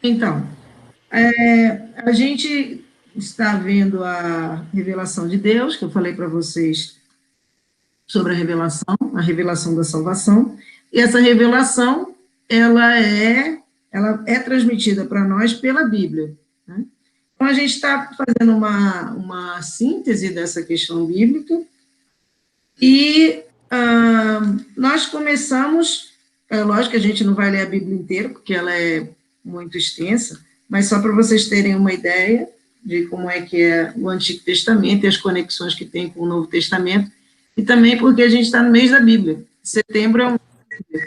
Então, a gente está vendo a revelação de Deus, que eu falei para vocês sobre a revelação da salvação, e essa revelação, ela é transmitida para nós pela Bíblia, né? Então, a gente está fazendo uma síntese dessa questão bíblica, e nós começamos, lógico que a gente não vai ler a Bíblia inteira, porque ela é muito extensa, mas só para vocês terem uma ideia de como é que é o Antigo Testamento e as conexões que tem com o Novo Testamento, e também porque a gente está no mês da Bíblia. Setembro é um mês,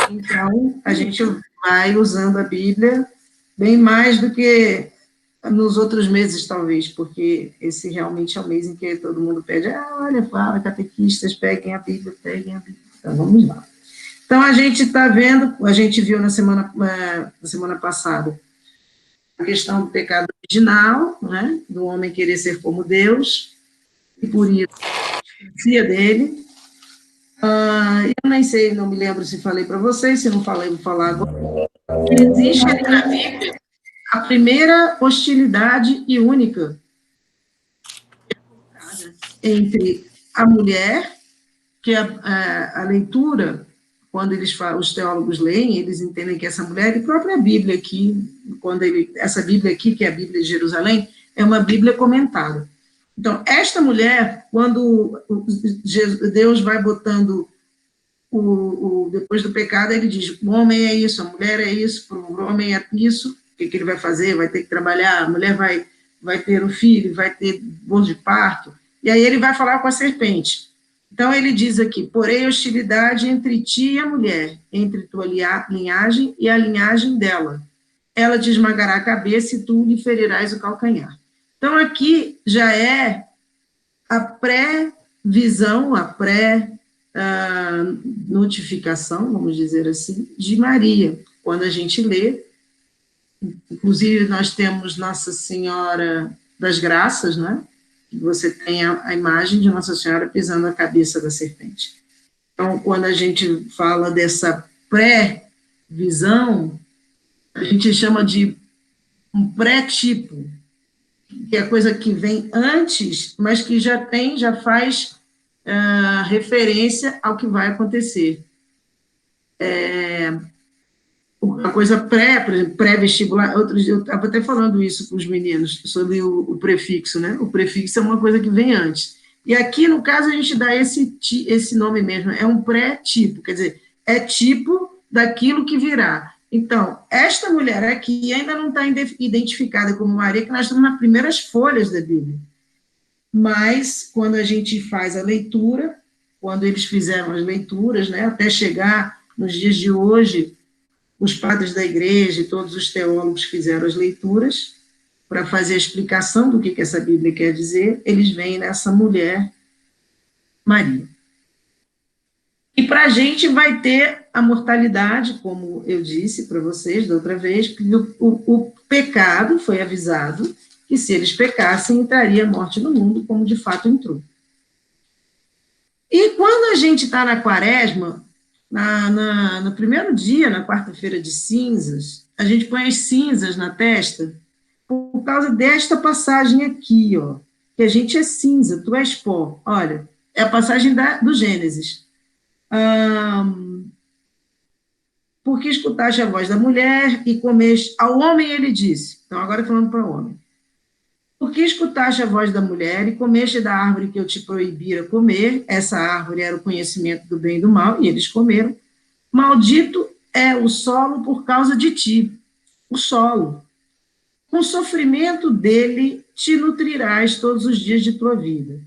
então a gente vai usando a Bíblia bem mais do que nos outros meses, talvez, porque esse realmente é o mês em que todo mundo pede, olha, fala, catequistas, peguem a Bíblia. Então, vamos lá. Então, a gente está vendo, a gente viu na semana passada, a questão do pecado original, né, do homem querer ser como Deus, e por isso, a dele. Eu nem sei, não me lembro se falei para vocês, se não falei, vou falar agora. Existe ali na Bíblia a primeira hostilidade e única entre a mulher, que a leitura, quando os teólogos leem, eles entendem que essa mulher, e a própria Bíblia aqui, essa Bíblia aqui, que é a Bíblia de Jerusalém, é uma Bíblia comentada. Então, esta mulher, quando Deus vai botando depois do pecado, ele diz, o homem é isso, a mulher é isso, o homem é isso, o que ele vai fazer? Vai ter que trabalhar, a mulher vai ter um filho, vai ter dor de parto, e aí ele vai falar com a serpente. Então, ele diz aqui, porém, hostilidade entre ti e a mulher, entre tua linhagem e a linhagem dela. Ela te esmagará a cabeça e tu lhe ferirás o calcanhar. Então, aqui já é a pré-visão, a pré-notificação, vamos dizer assim, de Maria. Quando a gente lê, inclusive nós temos Nossa Senhora das Graças, né? Você tem a imagem de Nossa Senhora pisando a cabeça da serpente. Então, quando a gente fala dessa pré-visão, a gente chama de um pré-tipo, que é a coisa que vem antes, mas que já faz referência ao que vai acontecer. Uma coisa por exemplo, pré-vestibular, eu estava até falando isso com os meninos, sobre o prefixo, né? O prefixo é uma coisa que vem antes. E aqui, no caso, a gente dá esse nome mesmo, é um pré-tipo, quer dizer, é tipo daquilo que virá. Então, esta mulher aqui ainda não está identificada como Maria, que nós estamos nas primeiras folhas da Bíblia. Mas, quando a gente faz a leitura, quando eles fizeram as leituras, né, até chegar nos dias de hoje, os padres da igreja e todos os teólogos fizeram as leituras para fazer a explicação do que essa Bíblia quer dizer, eles veem nessa mulher Maria. E para a gente vai ter a mortalidade, como eu disse para vocês da outra vez, que o pecado foi avisado que se eles pecassem, entraria a morte no mundo, como de fato entrou. E quando a gente está na quaresma, no primeiro dia, na quarta-feira de cinzas, a gente põe as cinzas na testa por causa desta passagem aqui, ó, que a gente é cinza, tu és pó. Olha, é a passagem do Gênesis. Porque escutaste a voz da mulher e comeste... Ao homem ele disse, então agora falando para o homem, porque escutaste a voz da mulher e comeste da árvore que eu te proibira comer, essa árvore era o conhecimento do bem e do mal, e eles comeram, maldito é o solo por causa de ti, o solo. Com sofrimento dele te nutrirás todos os dias de tua vida.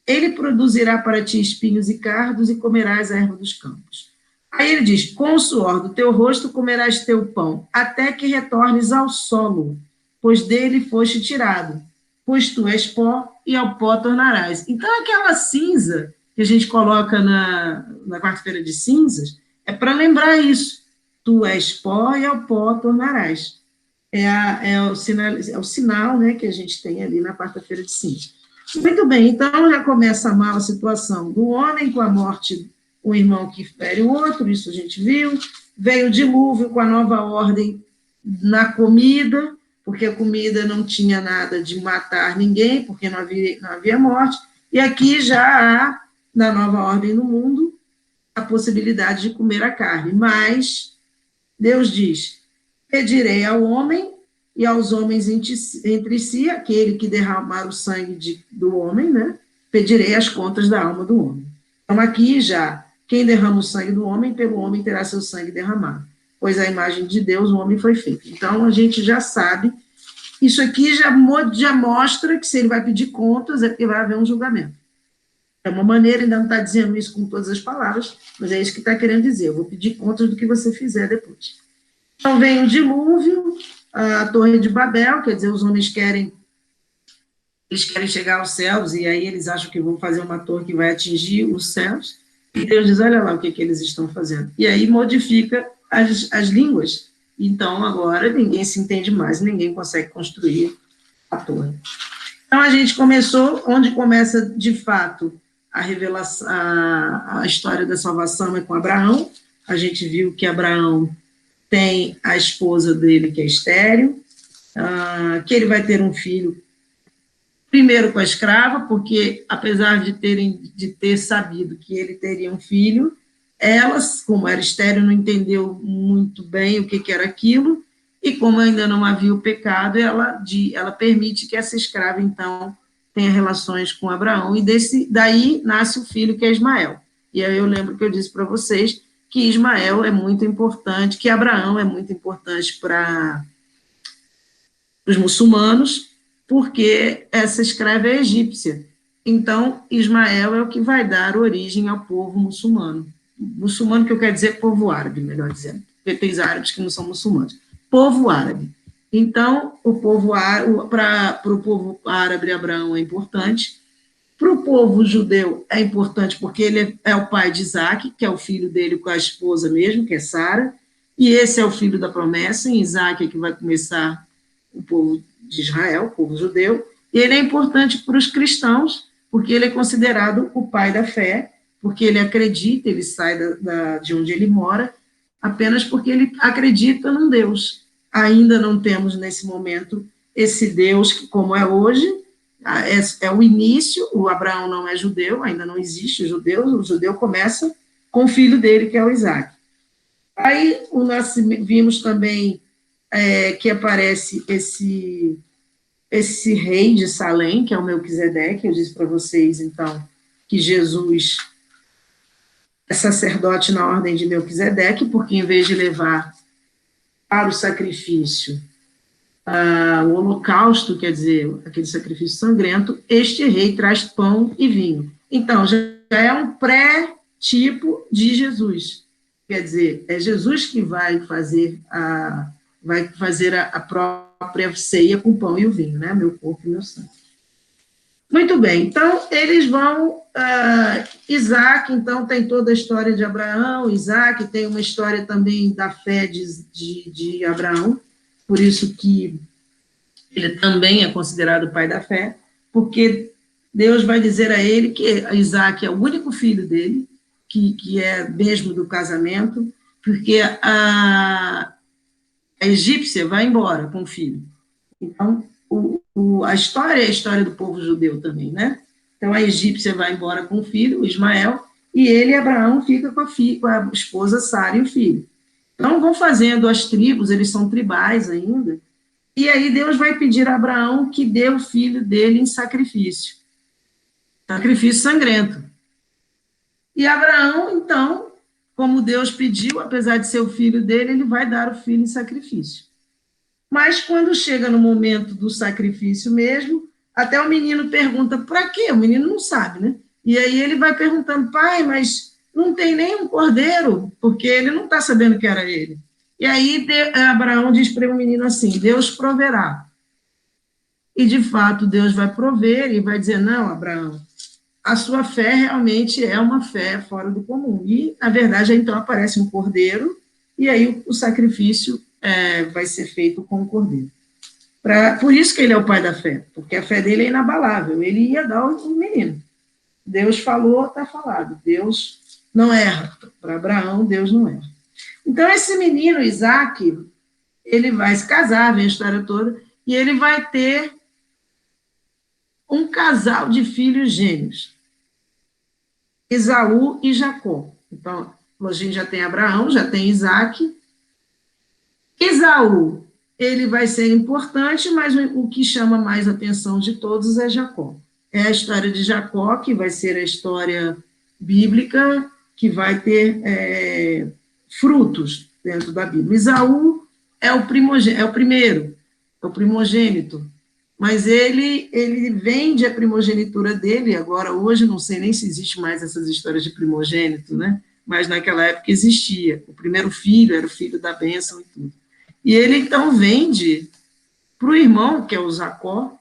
Ele produzirá para ti espinhos e cardos e comerás a erva dos campos. Aí ele diz, com o suor do teu rosto comerás teu pão, até que retornes ao solo, pois dele foste tirado. Pois tu és pó e ao pó tornarás. Então, aquela cinza que a gente coloca na quarta-feira de cinzas é para lembrar isso. Tu és pó e ao pó tornarás. É o sinal, né, que a gente tem ali na quarta-feira de cinzas. Muito bem, então já começa mal a situação do homem com a morte, um irmão que fere o outro, isso a gente viu. Veio o dilúvio com a nova ordem na comida, porque a comida não tinha nada de matar ninguém, porque não havia morte, e aqui já há, na nova ordem no mundo, a possibilidade de comer a carne, mas Deus diz, pedirei ao homem e aos homens entre si, aquele que derramar o sangue do homem, né? Pedirei as contas da alma do homem. Então, aqui já, quem derrama o sangue do homem, pelo homem terá seu sangue derramado, pois a imagem de Deus, o homem foi feito. Então, a gente já sabe, isso aqui já mostra que se ele vai pedir contas, é porque vai haver um julgamento. É uma maneira, ainda não está dizendo isso com todas as palavras, mas é isso que está querendo dizer, eu vou pedir contas do que você fizer depois. Então, vem o dilúvio, a Torre de Babel, quer dizer, os homens querem chegar aos céus, e aí eles acham que vão fazer uma torre que vai atingir os céus, e Deus diz, olha lá o que eles estão fazendo. E aí modifica as línguas. Então, agora, ninguém se entende mais, ninguém consegue construir a torre. Então, a gente começou, onde começa, de fato, a revelação, a história da salvação é com Abraão. A gente viu que Abraão tem a esposa dele, que é estéril, que ele vai ter um filho, primeiro com a escrava, porque, apesar de ter sabido que ele teria um filho, ela, como era estéril, não entendeu muito bem o que era aquilo, e como ainda não havia o pecado, ela permite que essa escrava, então, tenha relações com Abraão, e daí nasce o filho, que é Ismael. E aí eu lembro que eu disse para vocês que Ismael é muito importante, que Abraão é muito importante para os muçulmanos, porque essa escrava é egípcia. Então, Ismael é o que vai dar origem ao povo muçulmano. Muçulmano, que eu quero dizer povo árabe, melhor dizendo, porque tem árabes que não são muçulmanos. Povo árabe. Então, para o povo árabe, Abraão é importante. Para o povo judeu é importante porque ele é o pai de Isaac, que é o filho dele com a esposa mesmo, que é Sara, e esse é o filho da promessa, em Isaac é que vai começar o povo de Israel, o povo judeu, e ele é importante para os cristãos, porque ele é considerado o pai da fé, porque ele acredita, ele sai de onde ele mora, apenas porque ele acredita num Deus. Ainda não temos, nesse momento, esse Deus que, como é hoje, é o início, o Abraão não é judeu, ainda não existe o judeu começa com o filho dele, que é o Isaac. Aí nós vimos também que aparece esse rei de Salém, que é o Melquisedeque. Eu disse para vocês, então, que Jesus é sacerdote na ordem de Melquisedeque, porque em vez de levar para o sacrifício o holocausto, quer dizer, aquele sacrifício sangrento, este rei traz pão e vinho. Então, já é um pré-tipo de Jesus. Quer dizer, é Jesus que vai fazer a própria ceia com o pão e o vinho, né? Meu corpo e meu sangue. Muito bem, então, eles vão... Isaac, então, tem toda a história de Abraão. Isaac tem uma história também da fé de Abraão, por isso que ele também é considerado o pai da fé, porque Deus vai dizer a ele que Isaac é o único filho dele, que é mesmo do casamento, porque a egípcia vai embora com o filho. Então, a história é a história do povo judeu também, né? Então, a egípcia vai embora com o filho, o Ismael, e ele, Abraão, fica com a esposa Sara e o filho. Então, vão fazendo as tribos, eles são tribais ainda, e aí Deus vai pedir a Abraão que dê o filho dele em sacrifício sangrento. E Abraão, então, como Deus pediu, apesar de ser o filho dele, ele vai dar o filho em sacrifício. Mas quando chega no momento do sacrifício mesmo, até o menino pergunta, para quê? O menino não sabe, né? E aí ele vai perguntando, pai, mas não tem nenhum cordeiro, porque ele não está sabendo que era ele. E aí Abraão diz para o menino assim, Deus proverá. E, de fato, Deus vai prover e vai dizer, não, Abraão, a sua fé realmente é uma fé fora do comum. E, na verdade, então aparece um cordeiro, e aí o sacrifício vai ser feito com o cordeiro. Por isso que ele é o pai da fé, porque a fé dele é inabalável, ele ia dar o menino. Deus falou, está falado. Deus não erra. Para Abraão, Deus não erra. Então, esse menino, Isaac, ele vai se casar, vem a história toda, e ele vai ter um casal de filhos gêmeos, Esaú e Jacó. Então, a gente já tem Abraão, já tem Isaac. Esaú, ele vai ser importante, mas o que chama mais atenção de todos é Jacó. É a história de Jacó, que vai ser a história bíblica, que vai ter frutos dentro da Bíblia. Esaú é o primeiro, é o primogênito, mas ele vende a primogenitura dele, agora hoje não sei nem se existe mais essas histórias de primogênito, né? Mas naquela época existia. O primeiro filho era o filho da bênção e tudo. E ele então vende para o irmão, que é o Jacó,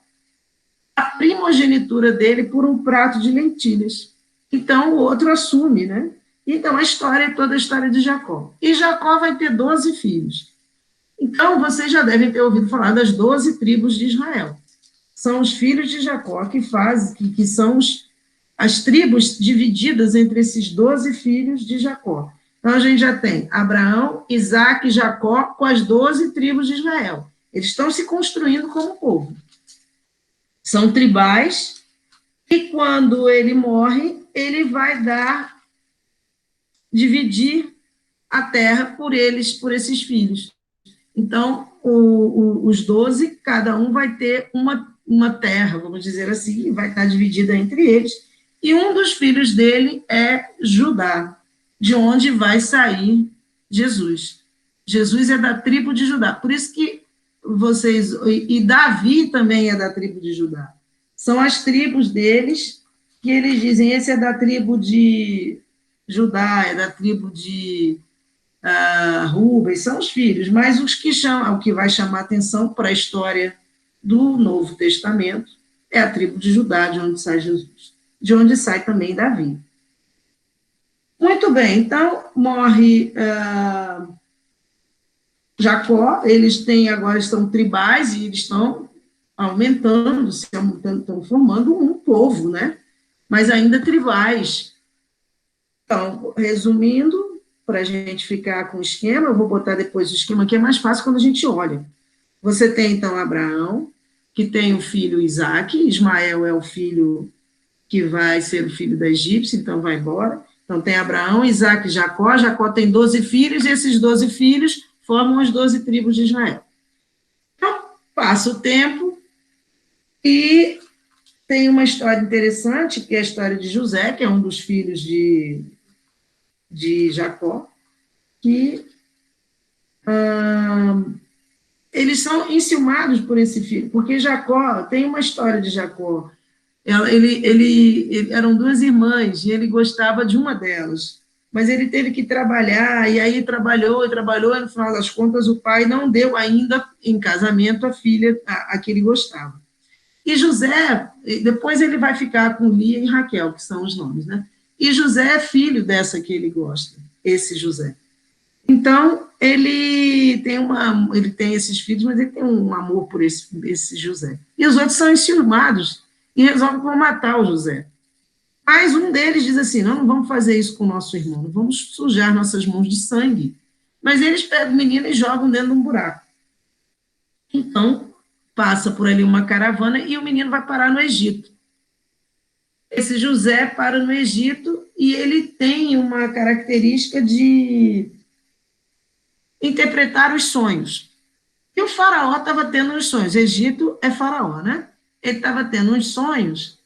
a primogenitura dele por um prato de lentilhas. Então o outro assume, né? Então a história é toda a história de Jacó. E Jacó vai ter 12 filhos. Então vocês já devem ter ouvido falar das 12 tribos de Israel. São os filhos de Jacó que são as tribos divididas entre esses 12 filhos de Jacó. Então, a gente já tem Abraão, Isaac e Jacó com as 12 tribos de Israel. Eles estão se construindo como povo. São tribais, e quando ele morre, ele vai dividir a terra por esses filhos. Então, os 12, cada um vai ter uma terra, vamos dizer assim, vai estar dividida entre eles, e um dos filhos dele é Judá, de onde vai sair Jesus. Jesus é da tribo de Judá, por isso que e Davi também é da tribo de Judá. São as tribos deles, que eles dizem, esse é da tribo de Judá, é da tribo de Rubens, são os filhos, mas o que vai chamar atenção para a história do Novo Testamento é a tribo de Judá, de onde sai Jesus, de onde sai também Davi. Muito bem, então morre Jacó, eles agora estão tribais e eles estão aumentando, estão formando um povo, né? Mas ainda tribais. Então, resumindo, para a gente ficar com o esquema, eu vou botar depois o esquema, que é mais fácil quando a gente olha. Você tem, então, Abraão, que tem o filho Isaac, Ismael é o filho que vai ser o filho da egípcia, então vai embora. Então, tem Abraão, Isaac e Jacó. Jacó tem 12 filhos, e esses 12 filhos formam as 12 tribos de Israel. Então, passa o tempo, e tem uma história interessante, que é a história de José, que é um dos filhos de Jacó, que eles são enciumados por esse filho, porque Jacó, tem uma história de Jacó, eram duas irmãs, e ele gostava de uma delas, mas ele teve que trabalhar, e aí trabalhou, e no final das contas o pai não deu ainda em casamento a filha a que ele gostava. E José, depois ele vai ficar com Lia e Raquel, que são os nomes, né? E José é filho dessa que ele gosta, esse José. Então, ele tem esses filhos, mas ele tem um amor por esse José. E os outros são enciumados e resolvem matar o José. Mas um deles diz assim, não vamos fazer isso com o nosso irmão, não vamos sujar nossas mãos de sangue. Mas eles pegam o menino e jogam dentro de um buraco. Então, passa por ali uma caravana e o menino vai parar no Egito. Esse José para no Egito e ele tem uma característica de interpretar os sonhos. E o faraó estava tendo uns sonhos. Egito é faraó, né? Ele estava tendo uns sonhos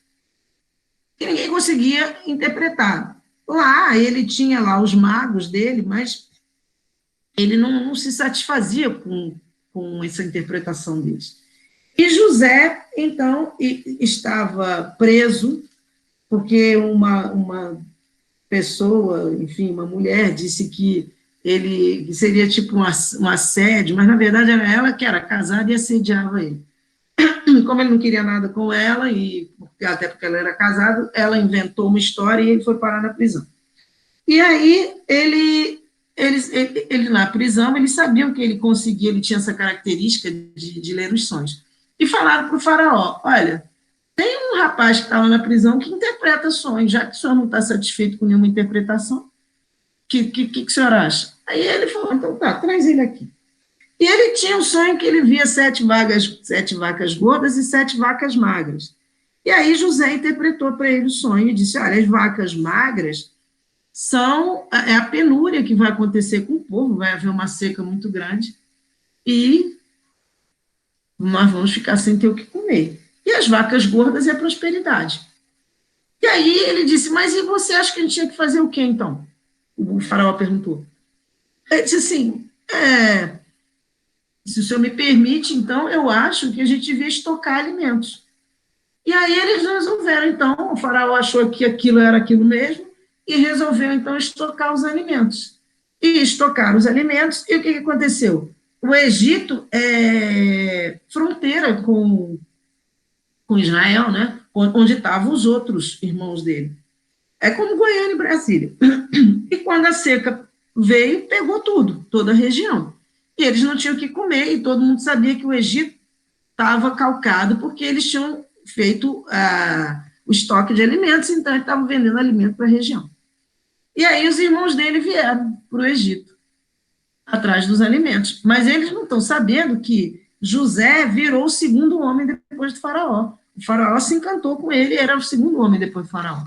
que ninguém conseguia interpretar. Lá, ele tinha lá os magos dele, mas ele não se satisfazia com essa interpretação deles. E José, então, estava preso, porque uma pessoa, enfim, uma mulher, disse que ele seria tipo um assédio, mas na verdade era ela que era casada e assediava ele. Como ele não queria nada com ela, e até porque ela era casada, ela inventou uma história e ele foi parar na prisão. E aí, ele na prisão, eles sabiam que ele conseguia, ele tinha essa característica de ler os sonhos. E falaram para o faraó, olha, tem um rapaz que está lá na prisão que interpreta sonhos, já que o senhor não está satisfeito com nenhuma interpretação, o que o senhor acha? Aí ele falou, então tá, traz ele aqui. E ele tinha um sonho que ele via 7 vacas gordas e 7 vacas magras. E aí José interpretou para ele o sonho e disse, olha, as vacas magras é a penúria que vai acontecer com o povo, vai haver uma seca muito grande e nós vamos ficar sem ter o que comer. E as vacas gordas é a prosperidade. E aí ele disse, mas e você acha que a gente tinha que fazer o quê, então? O faraó perguntou. Ele disse assim, se o senhor me permite, então, eu acho que a gente devia estocar alimentos. E aí eles resolveram, então, o faraó achou que aquilo era aquilo mesmo, e resolveu, então, estocar os alimentos. E estocar os alimentos, e o que aconteceu? O Egito é fronteira com Israel, né? Onde estavam os outros irmãos dele. É como Goiânia e Brasília. E quando a seca veio, pegou tudo, toda a região. E eles não tinham o que comer, e todo mundo sabia que o Egito estava calcado, porque eles tinham feito o estoque de alimentos, então eles estavam vendendo alimento para a região. E aí os irmãos dele vieram para o Egito, atrás dos alimentos. Mas eles não estão sabendo que José virou o segundo homem depois do faraó. O faraó se encantou com ele, era o segundo homem depois do faraó.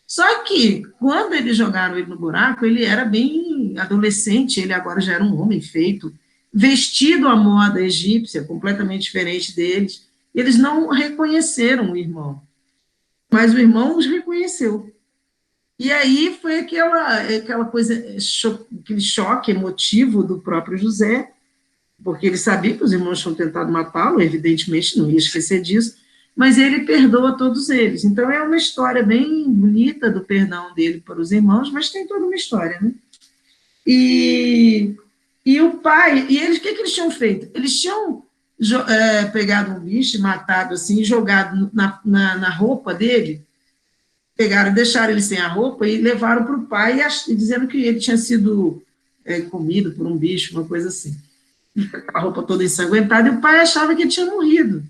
Só que, quando eles jogaram ele no buraco, ele era bem adolescente, ele agora já era um homem feito, vestido à moda egípcia, completamente diferente deles. Eles não reconheceram o irmão, mas o irmão os reconheceu. E aí foi aquela coisa, aquele choque emotivo do próprio José, porque ele sabia que os irmãos tinham tentado matá-lo, evidentemente, não ia esquecer disso, mas ele perdoa todos eles. Então, é uma história bem bonita do perdão dele para os irmãos, mas tem toda uma história, né? E o pai, e eles, o que eles tinham feito? Eles tinham pegado um bicho, matado assim, jogado na roupa dele, pegaram, deixaram ele sem a roupa e levaram para o pai, dizendo que ele tinha sido comido por um bicho, uma coisa assim. A roupa toda ensanguentada, e o pai achava que ele tinha morrido.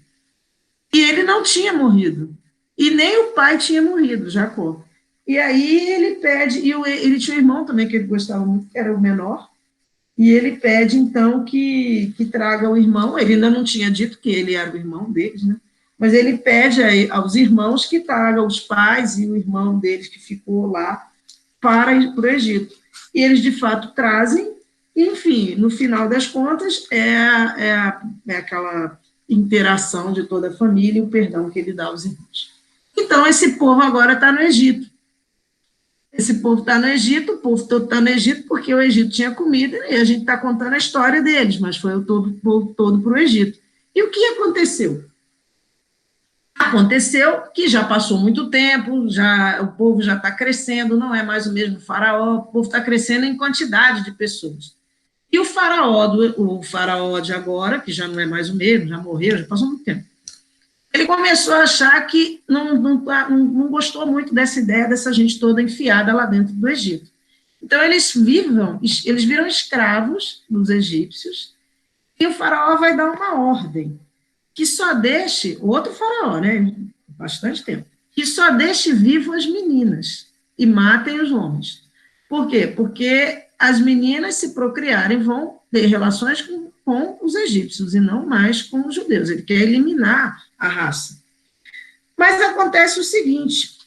E ele não tinha morrido. E nem o pai tinha morrido, Jacó. E aí ele pede, e ele tinha um irmão também que ele gostava muito, que era o menor, e ele pede, então, que traga o irmão. Ele ainda não tinha dito que ele era o irmão deles, né? Mas ele pede aos irmãos que tragam os pais e o irmão deles que ficou lá para o Egito. E eles, de fato, trazem, e, enfim, no final das contas, é aquela interação de toda a família e o perdão que ele dá aos irmãos. Então, esse povo agora está no Egito. Esse povo está no Egito, o povo todo está no Egito porque o Egito tinha comida e a gente está contando a história deles, mas foi o povo todo para o Egito. E o que aconteceu? Aconteceu que já passou muito tempo, o povo já está crescendo, não é mais o mesmo faraó, o povo está crescendo em quantidade de pessoas. E o faraó de agora, que já não é mais o mesmo, já morreu, já passou muito tempo, ele começou a achar que não gostou muito dessa ideia dessa gente toda enfiada lá dentro do Egito. Então, eles viram escravos dos egípcios, e o faraó vai dar uma ordem, que só deixe, outro faraó, né, bastante tempo, que só deixe vivo as meninas e matem os homens. Por quê? Porque as meninas, se procriarem, vão ter relações com os egípcios e não mais com os judeus. Ele quer eliminar a raça. Mas acontece o seguinte,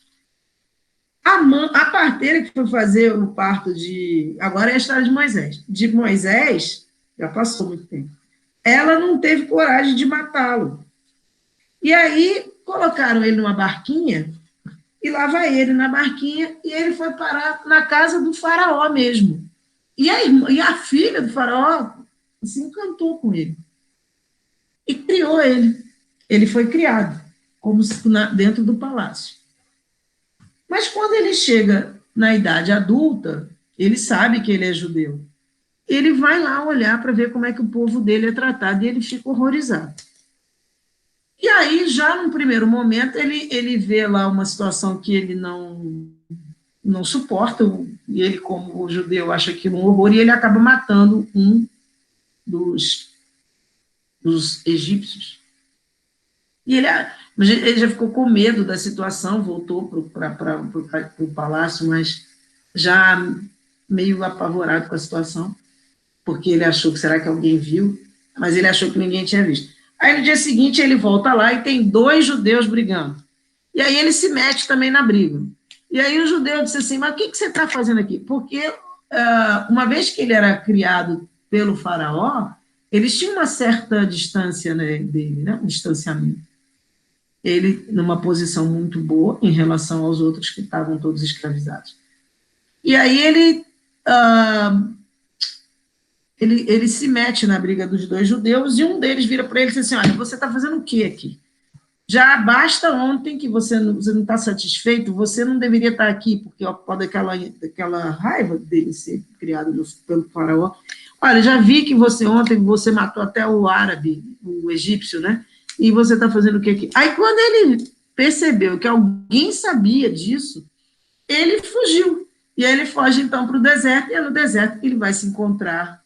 a parteira que foi fazer o parto agora é a história de Moisés, já passou muito tempo, ela não teve coragem de matá-lo. E aí colocaram ele numa barquinha, e lá vai ele na barquinha, e ele foi parar na casa do faraó mesmo. E a filha do faraó se encantou com ele. E criou ele. Ele foi criado, como dentro do palácio. Mas quando ele chega na idade adulta, ele sabe que ele é judeu. Ele vai lá olhar para ver como é que o povo dele é tratado, e ele fica horrorizado. E aí, já num primeiro momento, ele vê lá uma situação que ele não suporta, e ele, como judeu, acha aquilo um horror, e ele acaba matando um dos egípcios. E ele já ficou com medo da situação, voltou para o palácio, mas já meio apavorado com a situação, porque ele achou que será que alguém viu? mas ele achou que ninguém tinha visto. Aí, no dia seguinte, ele volta lá e tem 2 judeus brigando. E aí ele se mete também na briga. E aí o judeu disse assim, mas o que você está fazendo aqui? Porque uma vez que ele era criado pelo faraó, eles tinham uma certa distância, né, dele, né, um distanciamento. Ele numa posição muito boa em relação aos outros que estavam todos escravizados. E aí ele se mete na briga dos 2 judeus e um deles vira para ele e diz assim, olha, você está fazendo o quê aqui? Já basta ontem que você não está satisfeito, você não deveria estar aqui, porque pode aquela raiva dele ser criado pelo faraó. Olha, já vi que ontem você matou até o árabe, o egípcio, né? E você está fazendo o que aqui? Aí, quando ele percebeu que alguém sabia disso, ele fugiu. E aí ele foge, então, para o deserto, e é no deserto que ele vai se encontrar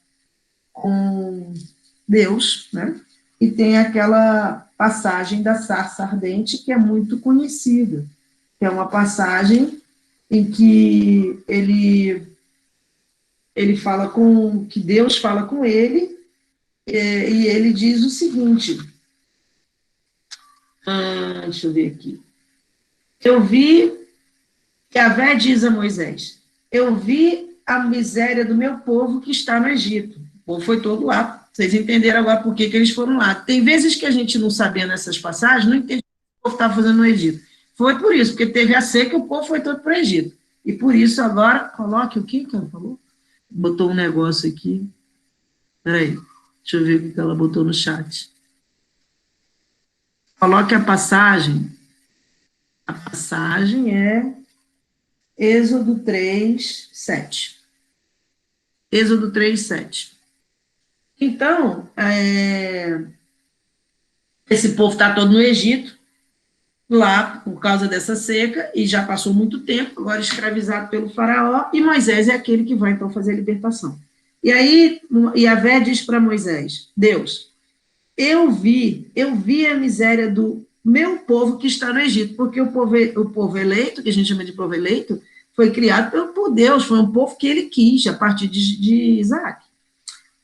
com Deus, né? E tem aquela passagem da sarça ardente que é muito conhecida, que é uma passagem em que ele fala que Deus fala com ele, e ele diz o seguinte, deixa eu ver aqui, eu vi, Yahvé diz a Moisés, eu vi a miséria do meu povo que está no Egito. O povo foi todo lá. Vocês entenderam agora por que eles foram lá. Tem vezes que a gente, não sabendo essas passagens, não entende o que o povo estava fazendo no Egito. Foi por isso, porque teve a seca e o povo foi todo para o Egito. E por isso agora, coloque o que ela falou? Botou um negócio aqui. Peraí, deixa eu ver o que ela botou no chat. Coloque a passagem. A passagem é Êxodo 3, 7. Êxodo 3, 7. Então, esse povo está todo no Egito, lá por causa dessa seca, e já passou muito tempo, agora escravizado pelo faraó, e Moisés é aquele que vai então fazer a libertação. E aí, Yahvé diz para Moisés, Deus, eu vi a miséria do meu povo que está no Egito, porque o povo eleito, que a gente chama de povo eleito, foi criado por Deus, foi um povo que ele quis, a partir de Isaac.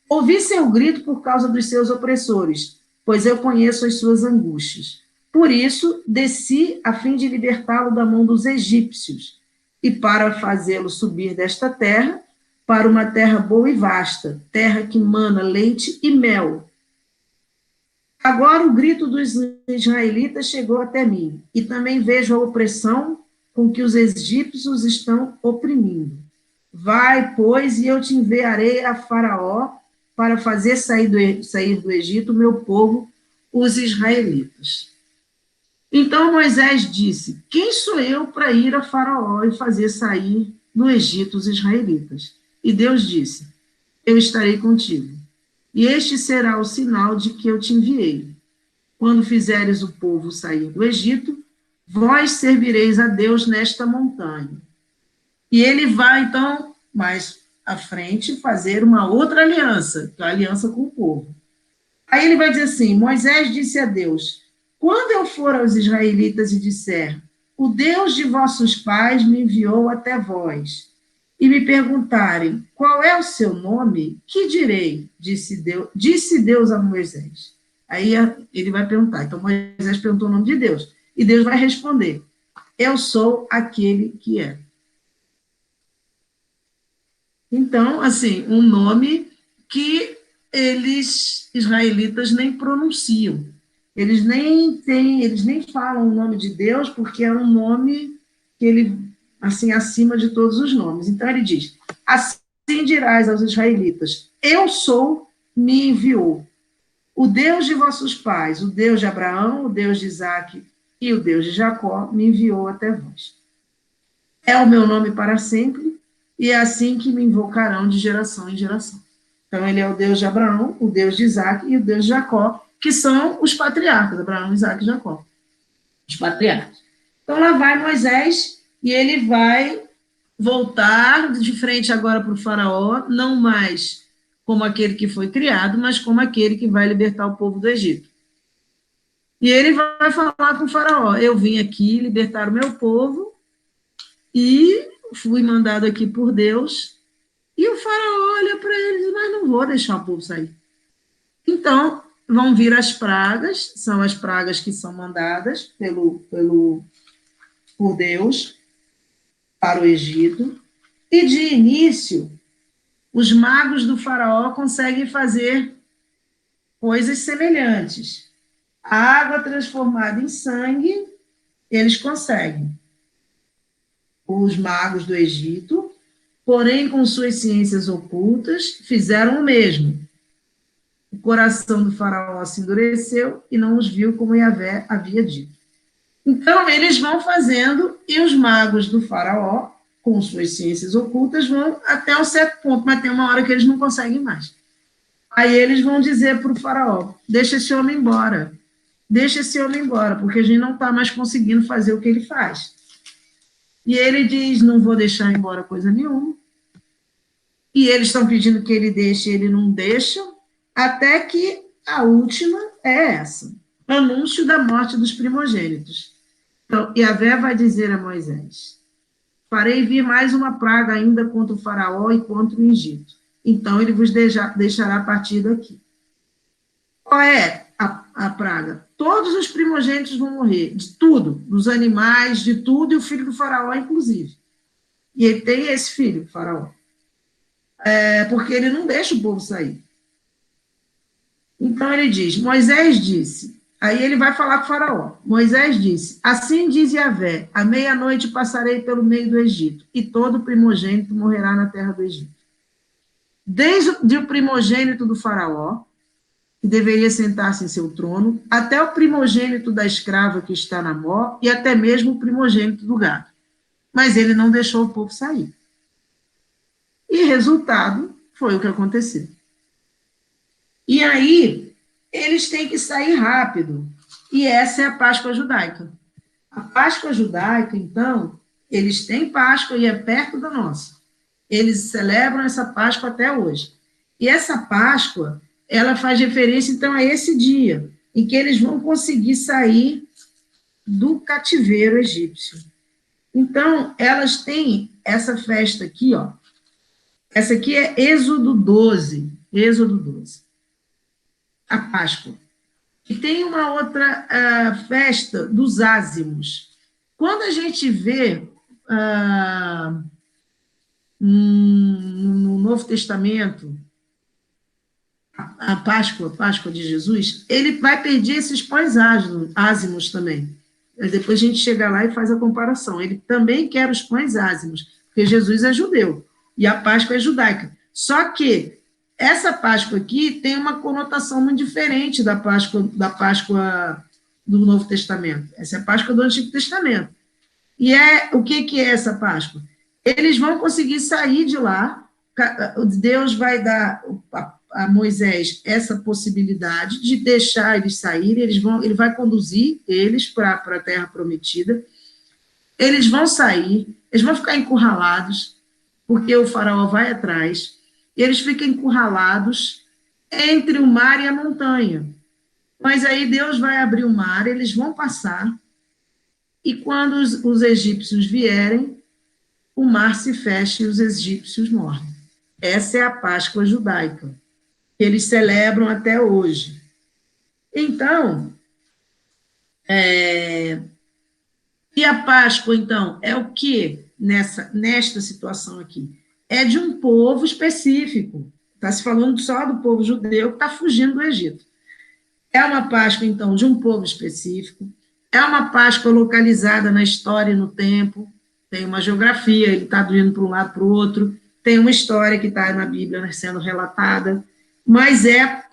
Ouvi seu grito por causa dos seus opressores, pois eu conheço as suas angústias. Por isso, desci a fim de libertá-lo da mão dos egípcios, e para fazê-lo subir desta terra, para uma terra boa e vasta, terra que mana leite e mel. Agora o grito dos israelitas chegou até mim, e também vejo a opressão com que os egípcios estão oprimindo. Vai, pois, e eu te enviarei a Faraó para fazer sair do Egito o meu povo, os israelitas. Então Moisés disse, quem sou eu para ir a Faraó e fazer sair do Egito os israelitas? E Deus disse, eu estarei contigo, e este será o sinal de que eu te enviei. Quando fizeres o povo sair do Egito, vós servireis a Deus nesta montanha. E ele vai, então, mais à frente, fazer uma outra aliança, que é a aliança com o povo. Aí ele vai dizer assim, Moisés disse a Deus, quando eu for aos israelitas e disser, o Deus de vossos pais me enviou até vós, e me perguntarem, qual é o seu nome? Que direi? Disse Deus a Moisés. Aí ele vai perguntar, então Moisés perguntou o nome de Deus, e Deus vai responder, eu sou aquele que é. Então, assim, um nome que eles, israelitas, nem pronunciam. Eles nem falam o nome de Deus, porque é um nome que ele, assim, acima de todos os nomes. Então, ele diz, assim dirás aos israelitas, eu sou, me enviou. O Deus de vossos pais, o Deus de Abraão, o Deus de Isaque e o Deus de Jacó, me enviou até vós. É o meu nome para sempre, e é assim que me invocarão de geração em geração. Então, ele é o Deus de Abraão, o Deus de Isaac e o Deus de Jacó, que são os patriarcas, Abraão, Isaac e Jacó, os patriarcas. Então, lá vai Moisés, e ele vai voltar de frente agora para o faraó, não mais como aquele que foi criado, mas como aquele que vai libertar o povo do Egito. E ele vai falar com o faraó, eu vim aqui libertar o meu povo, e fui mandado aqui por Deus, e o faraó olha para eles, mas não vou deixar o povo sair. Então, vão vir as pragas, são as pragas que são mandadas por Deus para o Egito, e de início, os magos do faraó conseguem fazer coisas semelhantes. A água transformada em sangue, eles conseguem. Os magos do Egito, porém, com suas ciências ocultas, fizeram o mesmo. O coração do faraó se endureceu e não os viu como Yahvé havia dito. Então, eles vão fazendo, e os magos do faraó, com suas ciências ocultas, vão até um certo ponto, mas tem uma hora que eles não conseguem mais. Aí eles vão dizer para o faraó, deixa esse homem embora, porque a gente não está mais conseguindo fazer o que ele faz. E ele diz, não vou deixar embora coisa nenhuma. E eles estão pedindo que ele deixe, ele não deixa, até que a última é essa, anúncio da morte dos primogênitos. Então, Yahvé vai dizer a Moisés, farei vir mais uma praga ainda contra o faraó e contra o Egito. Então, ele vos deixará partir daqui. Qual é a praga? Todos os primogênitos vão morrer, de tudo, dos animais, de tudo, e o filho do faraó, inclusive. E ele tem esse filho, o faraó. Porque ele não deixa o povo sair. Então, ele diz, Moisés disse, aí ele vai falar com o faraó. Moisés disse, assim diz Yahvé, à meia-noite passarei pelo meio do Egito, e todo primogênito morrerá na terra do Egito. Desde o primogênito do faraó, que deveria sentar-se em seu trono, até o primogênito da escrava que está na mó, e até mesmo o primogênito do gado. Mas ele não deixou o povo sair. E resultado foi o que aconteceu. E aí, eles têm que sair rápido. E essa é a Páscoa judaica. A Páscoa judaica, então, eles têm Páscoa e é perto da nossa. Eles celebram essa Páscoa até hoje. E essa Páscoa, ela faz referência, então, a esse dia, em que eles vão conseguir sair do cativeiro egípcio. Então, elas têm essa festa aqui, ó. Essa aqui é Êxodo 12. Êxodo 12. A Páscoa. E tem uma outra festa dos ázimos. Quando a gente vê no Novo Testamento a Páscoa de Jesus, ele vai pedir esses pães ázimos também. Depois a gente chega lá e faz a comparação. Ele também quer os pães ázimos, porque Jesus é judeu e a Páscoa é judaica. Só que essa Páscoa aqui tem uma conotação muito diferente da Páscoa do Novo Testamento. Essa é a Páscoa do Antigo Testamento. E o que é essa Páscoa? Eles vão conseguir sair de lá, Deus vai dar a Moisés essa possibilidade de deixar eles saírem, ele vai conduzir eles para a Terra Prometida, eles vão sair, eles vão ficar encurralados, porque o faraó vai atrás, e eles ficam encurralados entre o mar e a montanha. Mas aí Deus vai abrir o mar, eles vão passar, e quando os egípcios vierem, o mar se fecha e os egípcios morrem. Essa é a Páscoa judaica, que eles celebram até hoje. Então, e a Páscoa, então, é o que nesta situação aqui? É de um povo específico. Está se falando só do povo judeu que está fugindo do Egito. É uma Páscoa, então, de um povo específico. É uma Páscoa localizada na história e no tempo. Tem uma geografia, ele está indo para um lado para o outro. Tem uma história que está na Bíblia sendo relatada. Mas é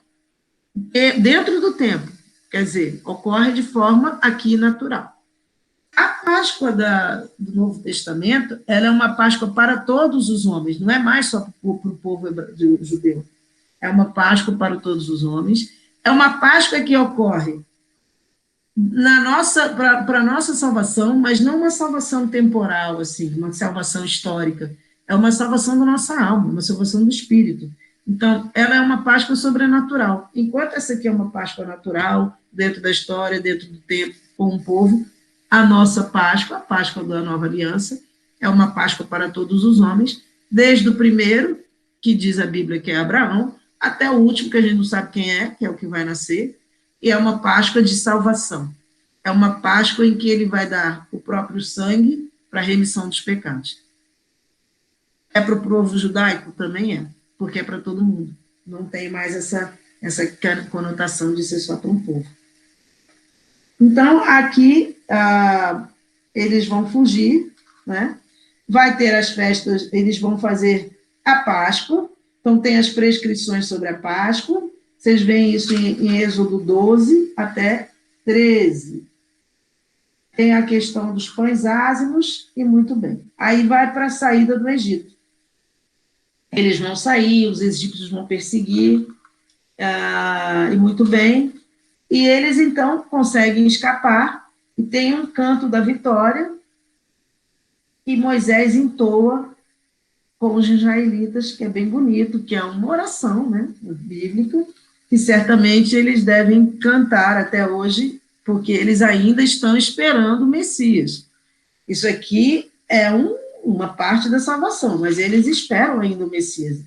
dentro do tempo. Quer dizer, ocorre de forma aqui natural. A Páscoa do Novo Testamento, ela é uma Páscoa para todos os homens, não é mais só para o povo judeu. É uma Páscoa para todos os homens. É uma Páscoa que ocorre para a nossa salvação, mas não uma salvação temporal, assim, uma salvação histórica. É uma salvação da nossa alma, uma salvação do espírito. Então, ela é uma Páscoa sobrenatural. Enquanto essa aqui é uma Páscoa natural, dentro da história, dentro do tempo, com o povo, a nossa Páscoa, a Páscoa da Nova Aliança, é uma Páscoa para todos os homens, desde o primeiro, que diz a Bíblia que é Abraão, até o último, que a gente não sabe quem é, que é o que vai nascer, e é uma Páscoa de salvação. É uma Páscoa em que ele vai dar o próprio sangue para a remissão dos pecados. É para o povo judaico? Também é, porque é para todo mundo. Não tem mais essa conotação de ser só para um povo. Então, aqui, eles vão fugir, né? Vai ter as festas, eles vão fazer a Páscoa, então tem as prescrições sobre a Páscoa, vocês veem isso em Êxodo 12 até 13. Tem a questão dos pães ázimos, e muito bem. Aí vai para a saída do Egito. Eles vão sair, os egípcios vão perseguir, e muito bem, e eles, então, conseguem escapar, e tem um canto da vitória, e Moisés entoa com os israelitas, que é bem bonito, que é uma oração, né, bíblica, que certamente eles devem cantar até hoje, porque eles ainda estão esperando o Messias. Isso aqui é uma parte da salvação, mas eles esperam ainda o Messias.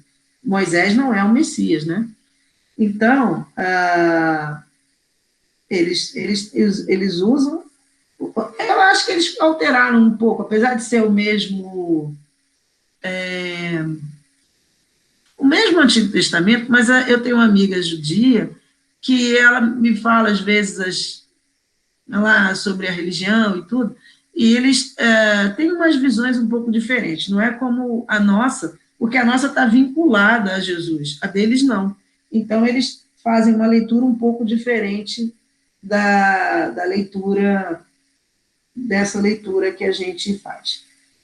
Moisés não é o Messias, né? Então, eles usam. Eu acho que eles alteraram um pouco, apesar de ser o mesmo Antigo Testamento, mas eu tenho uma amiga judia que ela me fala, às vezes, lá sobre a religião e tudo, e eles têm umas visões um pouco diferentes, não é como a nossa, porque a nossa está vinculada a Jesus, a deles não. Então, eles fazem uma leitura um pouco diferente da leitura, dessa leitura que a gente faz.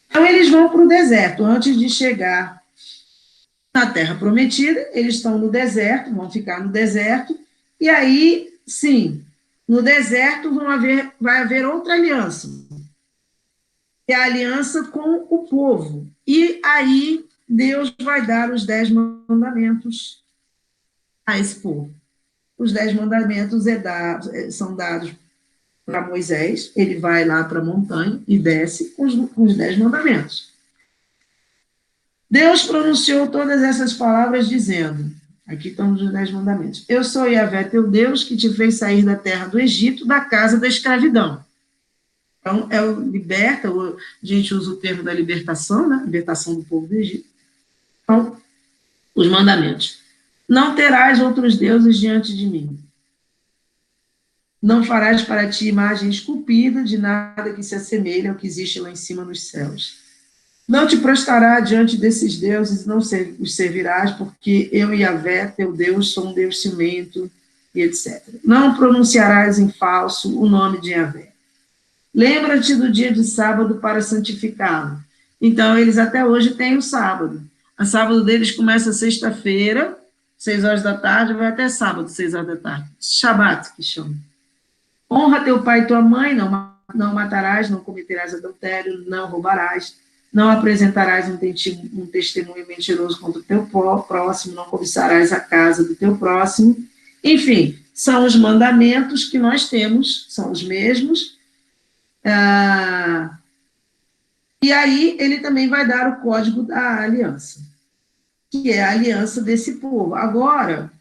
Então, eles vão para o deserto, antes de chegar na Terra Prometida, eles estão no deserto, vão ficar no deserto, e aí, sim, no deserto vai haver outra aliança, que é a aliança com o povo. E aí Deus vai dar os 10 mandamentos a esse povo. Os 10 mandamentos são dados para Moisés, ele vai lá para a montanha e desce com os 10 mandamentos. Deus pronunciou todas essas palavras dizendo, aqui estão os 10 mandamentos, eu sou Yahvé, teu Deus, que te fez sair da terra do Egito, da casa da escravidão. Então, a gente usa o termo da libertação, né? Libertação do povo do Egito. Então, os mandamentos. Não terás outros deuses diante de mim. Não farás para ti imagem esculpida de nada que se assemelhe ao que existe lá em cima nos céus. Não te prostrarás diante desses deuses, não os servirás, porque eu, Yahvé, teu Deus, sou um Deus ciumento, e etc. Não pronunciarás em falso o nome de Yahvé. Lembra-te do dia de sábado para santificá-lo. Então, eles até hoje têm o sábado. O sábado deles começa sexta-feira, 6 horas da tarde, vai até sábado, 6 horas da tarde. Shabat, que chama. Honra teu pai e tua mãe, não matarás, não cometerás adultério, não roubarás, não apresentarás um testemunho mentiroso contra o teu próximo, não cobiçarás a casa do teu próximo. Enfim, são os mandamentos que nós temos, são os mesmos. E aí ele também vai dar o código da aliança, que é a aliança desse povo. Agora,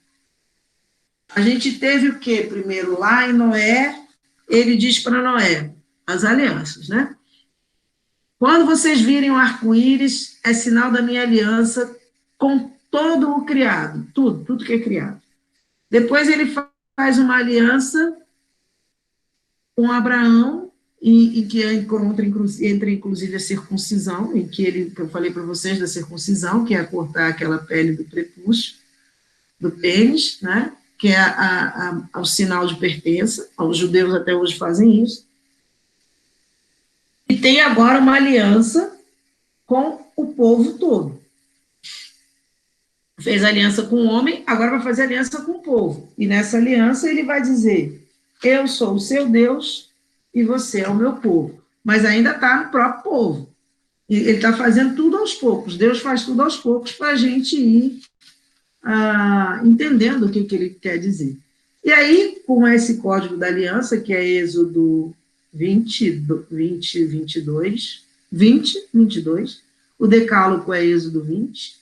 a gente teve o quê? Primeiro, lá em Noé, ele diz para Noé, as alianças, né? Quando vocês virem o arco-íris, é sinal da minha aliança com todo o criado, tudo que é criado. Depois ele faz uma aliança com Abraão, em que entra inclusive a circuncisão, em que eu falei para vocês da circuncisão, que é cortar aquela pele do prepúcio, do pênis, né? Que é o sinal de pertença. Os judeus até hoje fazem isso. E tem agora uma aliança com o povo todo. Fez aliança com o homem, agora vai fazer aliança com o povo. E nessa aliança ele vai dizer, eu sou o seu Deus e você é o meu povo. Mas ainda está no próprio povo. Ele está fazendo tudo aos poucos. Deus faz tudo aos poucos para a gente ir entendendo o que ele quer dizer. E aí, com esse código da aliança, que é Êxodo 22, o decálogo é Êxodo 20,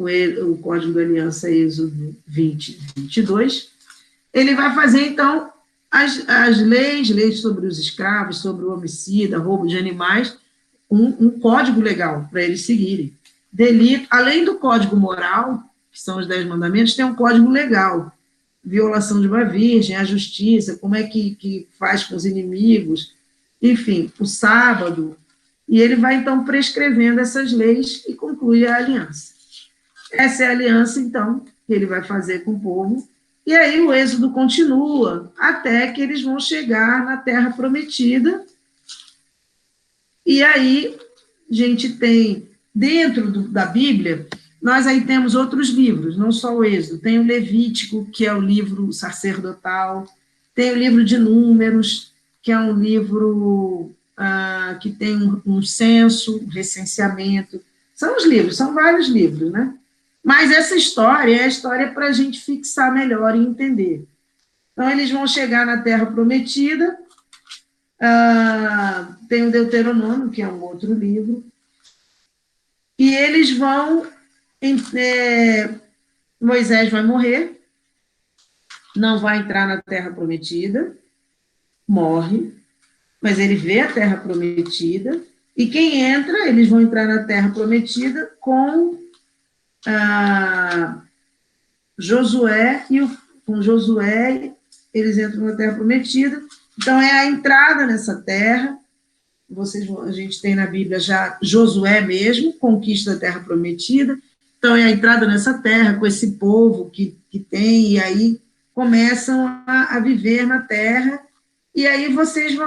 o Código da Aliança, Êxodo 20, 22, ele vai fazer, então, as leis sobre os escravos, sobre o homicida, roubo de animais, um código legal para eles seguirem. Delito, além do código moral, que são os 10 mandamentos, tem um código legal, violação de uma virgem, a justiça, como é que faz com os inimigos, enfim, o sábado, e ele vai, então, prescrevendo essas leis e conclui a aliança. Essa é a aliança, então, que ele vai fazer com o povo, e aí o êxodo continua, até que eles vão chegar na Terra Prometida, e aí a gente tem, dentro da Bíblia, nós aí temos outros livros, não só o Êxodo, tem o Levítico, que é o livro sacerdotal, tem o livro de Números, que é um livro que tem um censo, um recenseamento, são os livros, são vários livros, né? Mas essa história é a história para a gente fixar melhor e entender. Então, eles vão chegar na Terra Prometida, tem o Deuteronômio, que é um outro livro, e eles vão... Moisés vai morrer, não vai entrar na Terra Prometida, morre, mas ele vê a Terra Prometida, e quem entra, eles vão entrar na Terra Prometida com Josué, e com Josué eles entram na Terra Prometida, então é a entrada nessa terra, a gente tem na Bíblia já Josué mesmo, conquista da Terra Prometida, então é a entrada nessa terra com esse povo que tem, e aí começam a viver na terra, e aí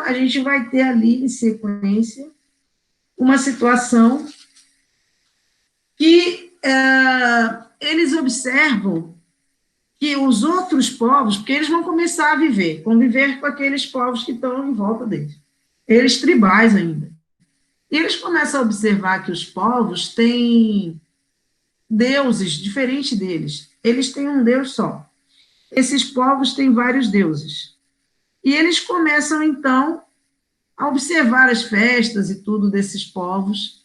a gente vai ter ali, em sequência, uma situação que eles observam que os outros povos, porque eles vão começar a conviver com aqueles povos que estão em volta deles, eles tribais ainda. E eles começam a observar que os povos têm deuses diferentes deles. Eles têm um Deus só. Esses povos têm vários deuses. E eles começam, então, a observar as festas e tudo desses povos.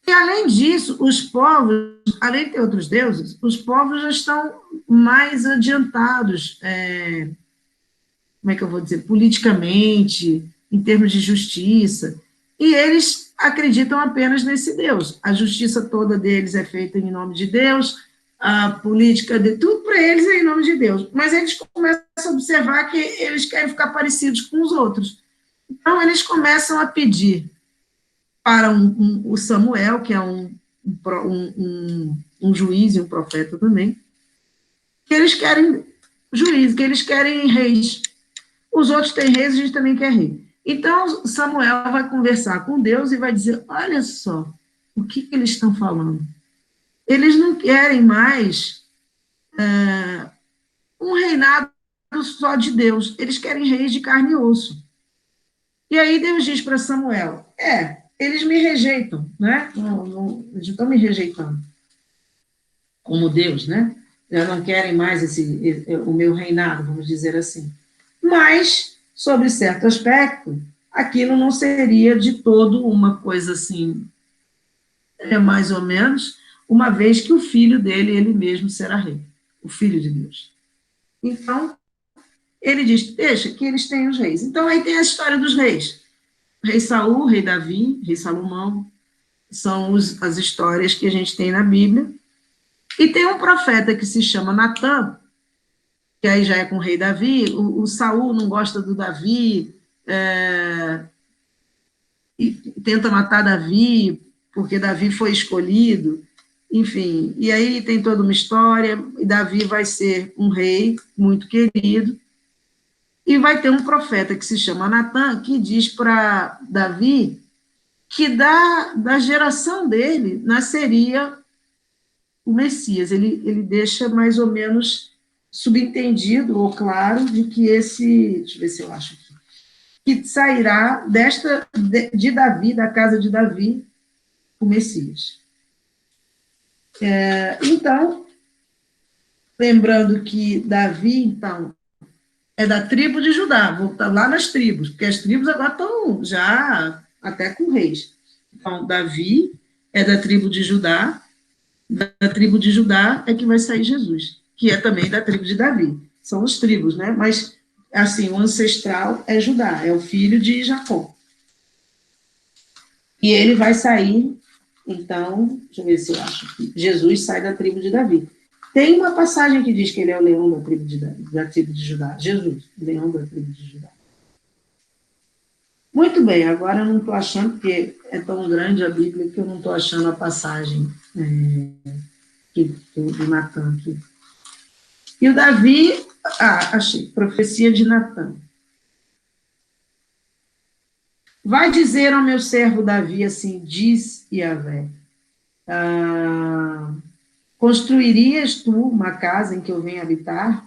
E, além disso, os povos, além de ter outros deuses, os povos já estão mais adiantados, como é que eu vou dizer, politicamente, em termos de justiça, e eles acreditam apenas nesse Deus. A justiça toda deles é feita em nome de Deus, a política de tudo para eles é em nome de Deus, mas eles começam a observar que eles querem ficar parecidos com os outros. Então, eles começam a pedir para o Samuel, que é um juiz e um profeta também, que eles querem juízo, que eles querem reis. Os outros têm reis, a gente também quer rei. Então, Samuel vai conversar com Deus e vai dizer, olha só, o que eles estão falando? Eles não querem mais um reinado só de Deus, eles querem reis de carne e osso. E aí Deus diz para Samuel, eles me rejeitam, né? Eles não estão me rejeitando como Deus, né? Eles não querem mais o meu reinado, vamos dizer assim. Mas, sobre certo aspecto, aquilo não seria de todo uma coisa assim, mais ou menos, uma vez que o filho dele, ele mesmo será rei, o filho de Deus. Então, ele diz, deixa que eles tenham os reis. Então, aí tem a história dos reis. Rei Saul, rei Davi, rei Salomão, são as histórias que a gente tem na Bíblia. E tem um profeta que se chama Natã, que aí já é com o rei Davi, o Saul não gosta do Davi, e tenta matar Davi, porque Davi foi escolhido, enfim, e aí tem toda uma história, e Davi vai ser um rei muito querido, e vai ter um profeta que se chama Natã, que diz para Davi que da geração dele nasceria o Messias. Ele deixa mais ou menos subentendido ou claro de que deixa eu ver se eu acho aqui, que sairá de Davi, da casa de Davi, o Messias. Então, lembrando que Davi, então, é da tribo de Judá, vou estar lá nas tribos, porque as tribos agora estão já até com reis. Então, Davi é da tribo de Judá, da tribo de Judá é que vai sair Jesus, que é também da tribo de Davi. São os tribos, né? Mas, assim, o ancestral é Judá, é o filho de Jacó. E ele vai sair, então, deixa eu ver se eu acho aqui. Jesus sai da tribo de Davi. Tem uma passagem que diz que ele é o leão da tribo de Davi, da tribo de Judá. Jesus, leão da tribo de Judá. Muito bem, agora eu não estou achando, porque é tão grande a Bíblia que eu não estou achando a passagem do Natan aqui. E o Davi, achei, profecia de Natan. Vai dizer ao meu servo Davi assim, diz Yahvé, construirias tu uma casa em que eu venha habitar?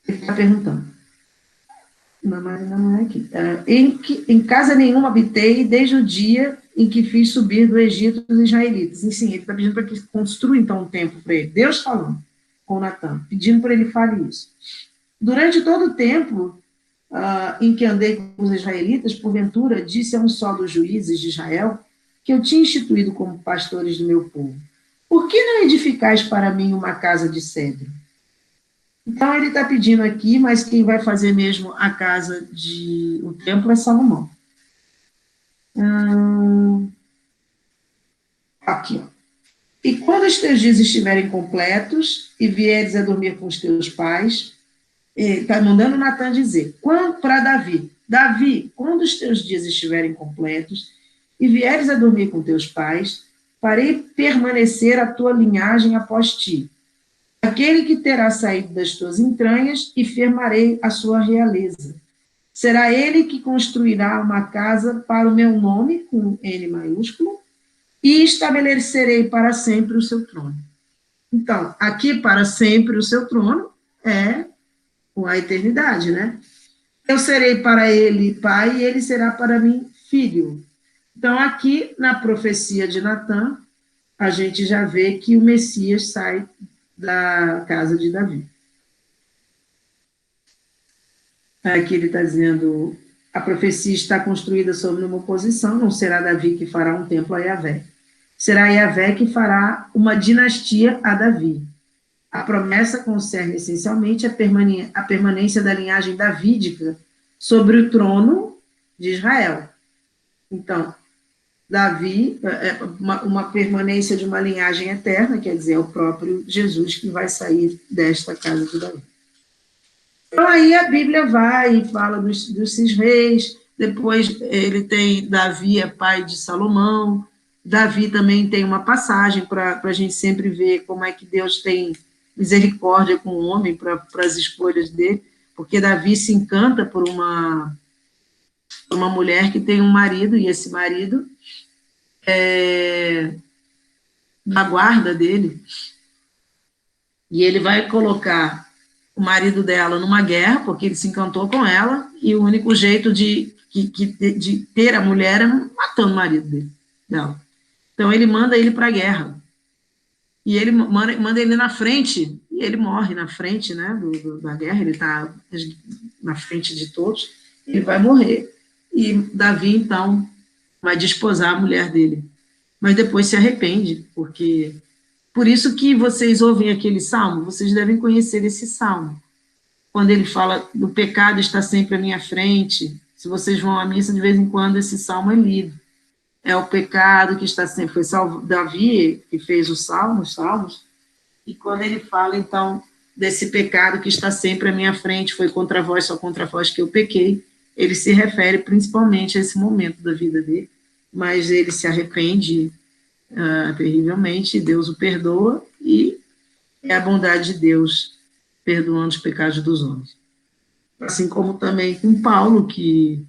Ele está perguntando. Não é aqui. Em casa nenhuma habitei desde o dia em que fiz subir do Egito os israelitas. E sim, ele está pedindo para que construa então um templo para ele. Deus falando com Natan, pedindo para ele fale isso. Durante todo o tempo em que andei com os israelitas, porventura disse a um só dos juízes de Israel que eu tinha instituído como pastores do meu povo. Por que não edificais para mim uma casa de cedro? Então, ele está pedindo aqui, mas quem vai fazer mesmo a casa o templo é Salomão. Aqui, ó. E quando os teus dias estiverem completos e vieres a dormir com os teus pais, está mandando Natan dizer, para Davi, Davi, quando os teus dias estiverem completos e vieres a dormir com teus pais, farei permanecer a tua linhagem após ti, aquele que terá saído das tuas entranhas, e firmarei a sua realeza. Será ele que construirá uma casa para o meu nome, com N maiúsculo, e estabelecerei para sempre o seu trono. Então, aqui, para sempre o seu trono, é a eternidade, né? Eu serei para ele pai, e ele será para mim filho. Então, aqui, na profecia de Natan, a gente já vê que o Messias sai da casa de Davi. Aqui ele está dizendo, a profecia está construída sobre uma oposição, não será Davi que fará um templo a Yahvé. Será Yahvé que fará uma dinastia a Davi. A promessa concerne essencialmente a permanência da linhagem davídica sobre o trono de Israel. Então, Davi, uma permanência de uma linhagem eterna, quer dizer, é o próprio Jesus que vai sair desta casa de Davi. Então, aí a Bíblia vai e fala dos 6 reis, depois ele tem, Davi é pai de Salomão, Davi também tem uma passagem para a gente sempre ver como é que Deus tem misericórdia com o homem para as escolhas dele, porque Davi se encanta por uma mulher que tem um marido, e esse marido é da guarda dele, e ele vai colocar o marido dela numa guerra, porque ele se encantou com ela, e o único jeito de ter a mulher é matando o marido dela. Então, ele manda ele para a guerra. E ele manda ele na frente, e ele morre na frente, né, da guerra, ele está na frente de todos, ele vai morrer. E Davi, então, vai desposar a mulher dele. Mas depois se arrepende, porque... Por isso que vocês ouvem aquele salmo, vocês devem conhecer esse salmo. Quando ele fala, do pecado está sempre à minha frente, se vocês vão à missa, de vez em quando esse salmo é lido. É o pecado que está sempre... Foi Davi que fez os salmos, e quando ele fala, então, desse pecado que está sempre à minha frente, foi contra vós, só contra vós que eu pequei, ele se refere principalmente a esse momento da vida dele, mas ele se arrepende terrivelmente, Deus o perdoa, e é a bondade de Deus perdoando os pecados dos homens. Assim como também com Paulo, que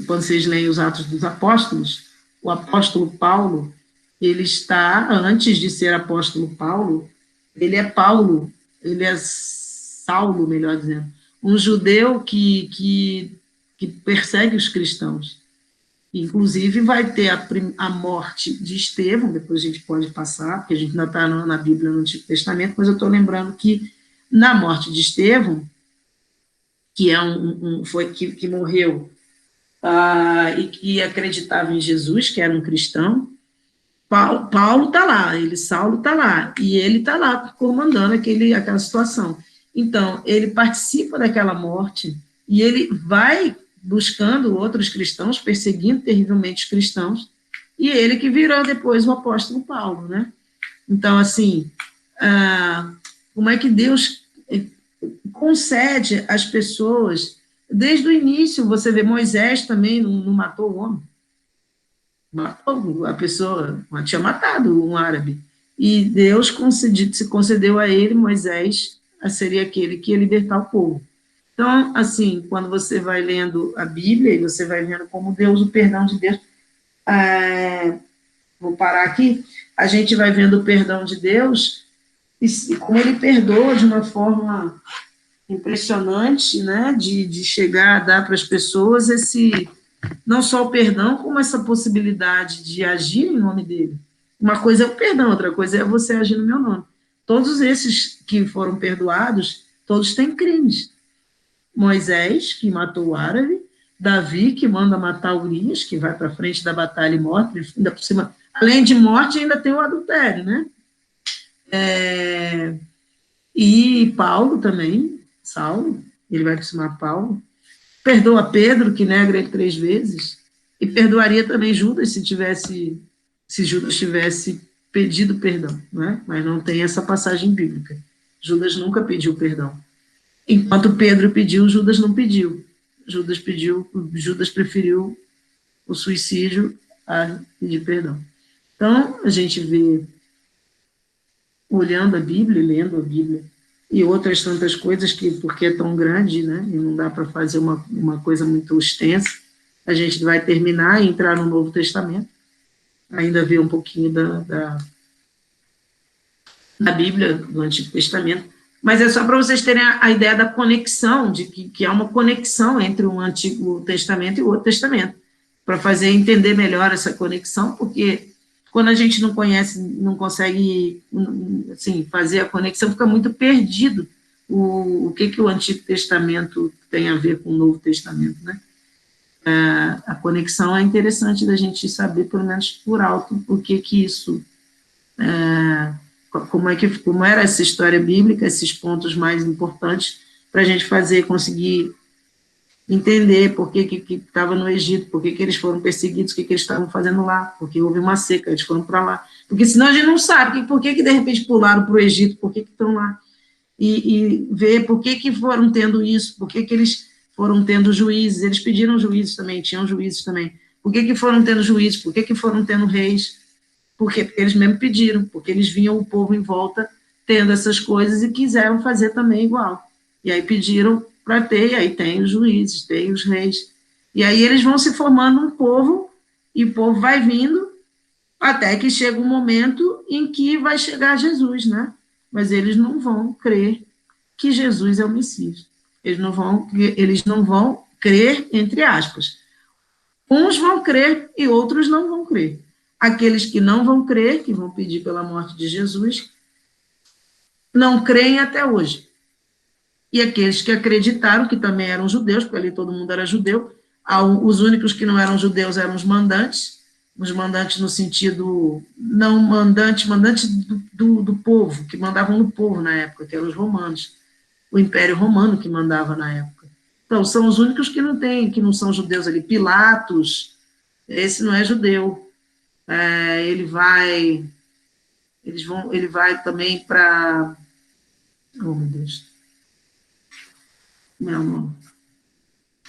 quando vocês leem os Atos dos Apóstolos, o apóstolo Paulo, ele está, antes de ser apóstolo Paulo, ele é Saulo, melhor dizendo, um judeu que persegue os cristãos. Inclusive, vai ter a morte de Estevão, depois a gente pode passar, porque a gente ainda está na Bíblia, no Antigo Testamento, mas eu estou lembrando que na morte de Estevão, que é que morreu e que acreditava em Jesus, que era um cristão. Paulo está lá, Saulo está lá, e ele está lá comandando aquela situação. Então, ele participa daquela morte, e ele vai buscando outros cristãos, perseguindo terrivelmente os cristãos, e ele que virou depois o apóstolo Paulo, né? Então, assim, como é que Deus concede às pessoas, desde o início, você vê Moisés também não matou o homem, matou a pessoa, tinha matado um árabe, e Deus se concedeu a ele, Moisés, seria aquele que ia libertar o povo. Então, assim, quando você vai lendo a Bíblia, e você vai vendo como Deus, o perdão de Deus, vou parar aqui, a gente vai vendo o perdão de Deus, e como ele perdoa de uma forma impressionante, né, de chegar a dar para as pessoas não só o perdão, como essa possibilidade de agir em nome dele. Uma coisa é o perdão, outra coisa é você agir no meu nome. Todos esses que foram perdoados, todos têm crimes. Moisés, que matou o árabe, Davi, que manda matar Urias, que vai para frente da batalha e morre, ainda por cima, além de morte, ainda tem o adultério, né? E Paulo também, Saulo, ele vai aproximar Paulo, perdoa Pedro, que nega ele 3 vezes, e perdoaria também Judas se Judas tivesse pedido perdão, né? Mas não tem essa passagem bíblica. Judas nunca pediu perdão. Enquanto Pedro pediu, Judas não pediu. Judas preferiu o suicídio a pedir perdão. Então, a gente vê, olhando a Bíblia, lendo a Bíblia, e outras tantas coisas, porque é tão grande, né, e não dá para fazer uma coisa muito extensa, a gente vai terminar e entrar no Novo Testamento, ainda ver um pouquinho da Bíblia, do Antigo Testamento, mas é só para vocês terem a ideia da conexão, de que há uma conexão entre o Antigo Testamento e o Outro Testamento, para fazer entender melhor essa conexão, porque quando a gente não conhece, não consegue assim, fazer a conexão, fica muito perdido o que o Antigo Testamento tem a ver com o Novo Testamento, né? A conexão é interessante da gente saber, pelo menos por alto, o que isso, como era essa história bíblica, esses pontos mais importantes, para a gente conseguir entender por que estava no Egito, por que eles foram perseguidos, o que eles estavam fazendo lá, porque houve uma seca, eles foram para lá. Porque senão a gente não sabe por que de repente pularam para o Egito, por que estão lá. E ver por que foram tendo isso, por que eles foram tendo juízes, eles pediram juízes também, tinham juízes também. Por que foram tendo juízes, por que foram tendo reis? Porque eles mesmo pediram, porque eles vinham o povo em volta tendo essas coisas e quiseram fazer também igual. E aí pediram para ter, e aí tem os juízes, tem os reis. E aí eles vão se formando um povo, e o povo vai vindo, até que chega um momento em que vai chegar Jesus, né? Mas eles não vão crer que Jesus é o Messias. Eles não vão crer, entre aspas. Uns vão crer e outros não vão crer. Aqueles que não vão crer, que vão pedir pela morte de Jesus, não creem até hoje. E aqueles que acreditaram, que também eram judeus, porque ali todo mundo era judeu, os únicos que não eram judeus eram os mandantes no sentido, não mandantes do povo, que mandavam no povo na época, que eram os romanos, o Império Romano que mandava na época. Então, são os únicos que não são judeus ali. Pilatos, esse não é judeu. Ele vai também para... Oh, meu Deus. Não,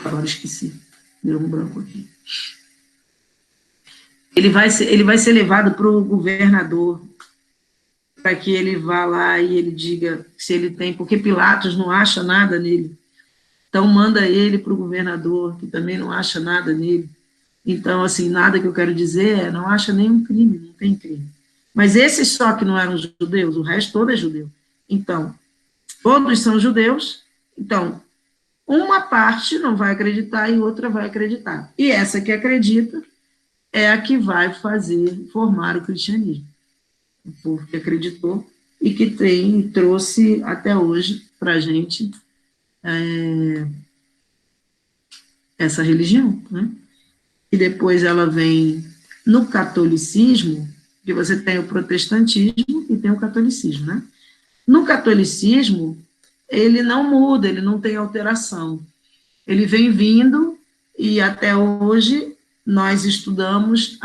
agora esqueci. Deu um branco aqui. Ele vai ser levado para o governador, para que ele vá lá e ele diga se ele tem, porque Pilatos não acha nada nele. Então, manda ele para o governador, que também não acha nada nele. Então, assim, nada que eu quero dizer não acha nenhum crime, não tem crime. Mas esses só que não eram judeus, o resto todo é judeu. Então, todos são judeus, então, uma parte não vai acreditar e outra vai acreditar. E essa que acredita é a que vai formar o cristianismo. O povo que acreditou e que trouxe até hoje para a gente essa religião, né? e depois ela vem no catolicismo, que você tem o protestantismo e tem o catolicismo, né? No catolicismo, ele não muda, ele não tem alteração. Ele vem vindo e até hoje nós estudamos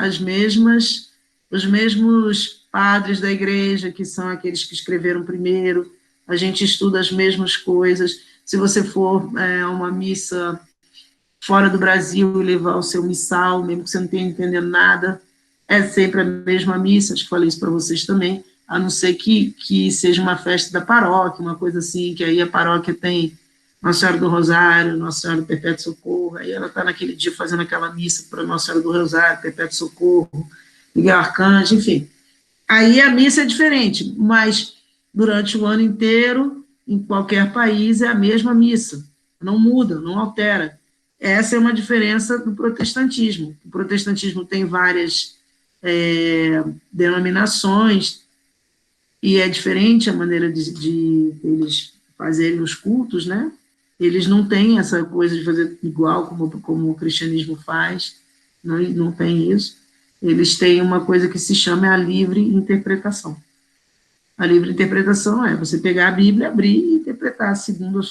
os mesmos padres da igreja, que são aqueles que escreveram primeiro, a gente estuda as mesmas coisas. Se você for a uma missa fora do Brasil e levar o seu missal, mesmo que você não tenha entendendo nada, é sempre a mesma missa, acho que falei isso para vocês também, a não ser que seja uma festa da paróquia, uma coisa assim, que aí a paróquia tem Nossa Senhora do Rosário, Nossa Senhora do Perpétuo Socorro, aí ela está naquele dia fazendo aquela missa para Nossa Senhora do Rosário, Perpétuo Socorro, Miguel Arcanjo, enfim. Aí a missa é diferente, mas durante o ano inteiro, em qualquer país, é a mesma missa, não muda, não altera. Essa é uma diferença do protestantismo. O protestantismo tem várias denominações, e é diferente a maneira de eles fazerem os cultos, né? Eles não têm essa coisa de fazer igual como o cristianismo faz, não tem isso. Eles têm uma coisa que se chama a livre interpretação. A livre interpretação é você pegar a Bíblia, abrir e interpretar segundo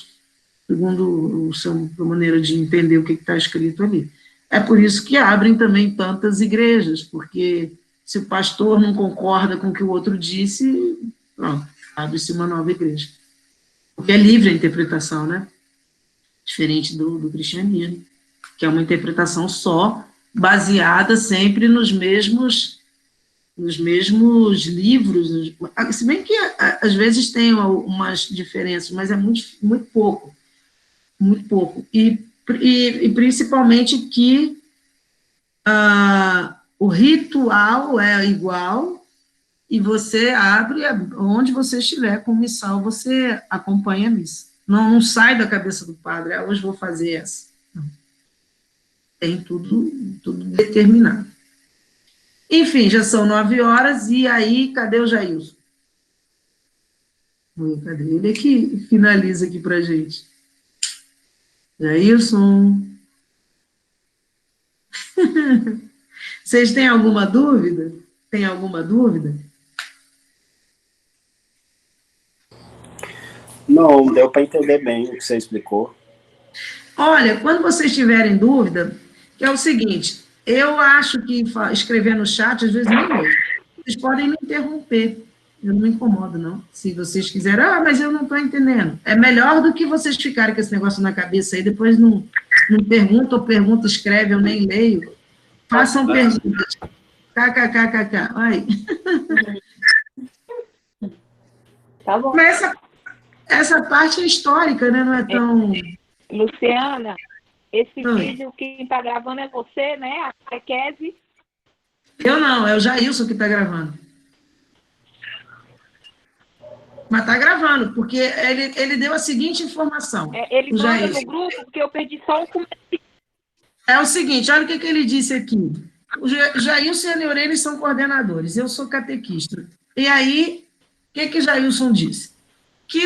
a maneira de entender o que está escrito ali. É por isso que abrem também tantas igrejas, porque se o pastor não concorda com o que o outro disse, pronto, abre-se uma nova igreja. Porque é livre a interpretação, né? Diferente do cristianismo, que é uma interpretação só, baseada sempre nos mesmos livros, se bem que às vezes tem umas diferenças, mas é muito pouco, muito pouco. E principalmente que o ritual é igual, e você abre, onde você estiver com missal, você acompanha a missa. Não sai da cabeça do padre, hoje vou fazer essa. Não. Tem tudo determinado. Enfim, já são 9h, e aí, cadê o Jailson? Cadê? Ele é que finaliza aqui pra gente. Jailson. Vocês têm alguma dúvida? Tem alguma dúvida? Não, deu para entender bem o que você explicou. Olha, quando vocês tiverem dúvida, que é o seguinte, eu acho que escrever no chat, às vezes, nem leio. Vocês podem me interromper, eu não me incomodo, não. Se vocês quiserem, mas eu não estou entendendo. É melhor do que vocês ficarem com esse negócio na cabeça aí, depois não perguntam, ou pergunta, escreve, eu nem leio. Façam perguntas. KKKKK. Ai. Tá bom. Mas essa parte é histórica, né? Não é tão... Luciana, esse vídeo quem está gravando é você, né? A catequese? Eu não, é o Jailson que está gravando. Mas está gravando, porque ele deu a seguinte informação. Ele manda no grupo, porque eu perdi só um comentário. É o seguinte, olha o que ele disse aqui. O Jailson e a Neurene são coordenadores, eu sou catequista. E aí, o que Jailson disse?